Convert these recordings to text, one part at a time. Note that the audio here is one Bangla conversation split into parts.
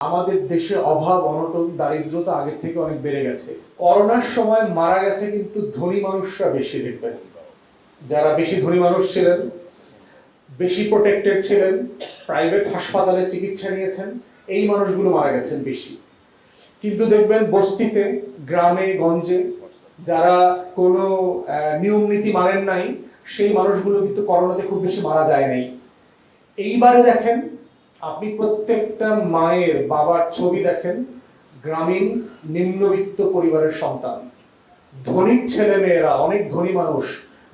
আমাদের দেশে অভাব অনটন দারিদ্রতা আগের থেকে অনেক বেড়ে গেছে। করোনার সময় মারা গেছে কিন্তু ধনী মানুষরা বেশি, দেখবেন যারা বেশি ধনী মানুষ ছিলেন, বেশি প্রোটেক্টেড ছিলেন, প্রাইভেট হাসপাতালে চিকিৎসা নিয়েছেন, এই মানুষগুলো মারা গেছেন বেশি। কিন্তু দেখবেন বস্তিতে, গ্রামে গঞ্জে যারা কোনো নিয়ম নীতি মানেন নাই, সেই মানুষগুলো কিন্তু করোনাতে খুব বেশি মারা যায় নাই। এইবারে দেখেন, আপনি প্রত্যেকটা মায়ের বাবার ছবি দেখেন, গ্রামীণ নিম্নবিত্ত পরিবারের সন্তান। ধনীর ছেলে মেয়েরা, অনেক ধনী মানুষ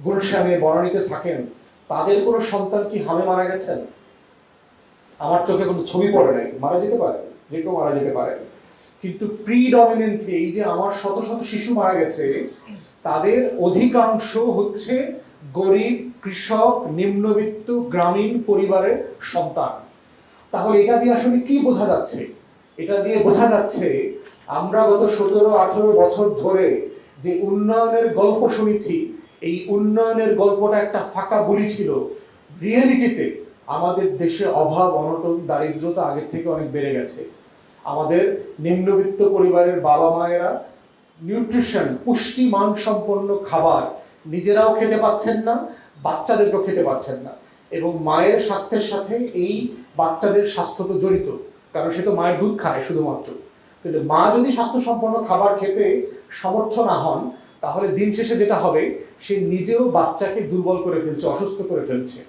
গুলশানে বনানীতে থাকেন, তাদের কোনো সন্তান কি হামে মারা গেছেন? আমার চোখে কোনো ছবি পড়ে নাই। মারা যেতে পারে, যে কেউ মারা যেতে পারে, কিন্তু প্রিডমিনেন্টলি এই যে আমার শত শত শিশু মারা গেছে, তাদের অধিকাংশ হচ্ছে গরিব, কৃষক, নিম্নবিত্ত গ্রামীণ পরিবারের সন্তান। তাহলে এটা দিয়ে আসলে কি বোঝা যাচ্ছে? এটা দিয়ে বোঝা যাচ্ছে আমরা গত 17-18 বছর ধরে যে উন্নয়নের গল্প শুনেছি, এই উন্নয়নের গল্পটা একটা ফাঁকা বুলি ছিল। রিয়েলিটিতে আমাদের দেশে অভাব অনটন দারিদ্রতা আগের থেকে অনেক বেড়ে গেছে। আমাদের নিম্নবিত্ত পরিবারের বাবা মায়েরা নিউট্রিশন, পুষ্টি মান সম্পন্ন খাবার নিজেরাও খেতে পাচ্ছেন না, বাচ্চাদেরকেও খেতে পাচ্ছেন না। এবং মায়ের স্বাস্থ্যের সাথে এই বাচ্চাদের স্বাস্থ্য তো জড়িত, কারণ সে তো মায়ের দুধ খায় শুধুমাত্র। কিন্তু মা যদি স্বাস্থ্য সম্পন্ন খাবার খেতে সমর্থ না হন, তাহলে দিন শেষে যেটা হবে, সে নিজেও বাচ্চাকে দুর্বল করে ফেলছে, অসুস্থ করে ফেলছে।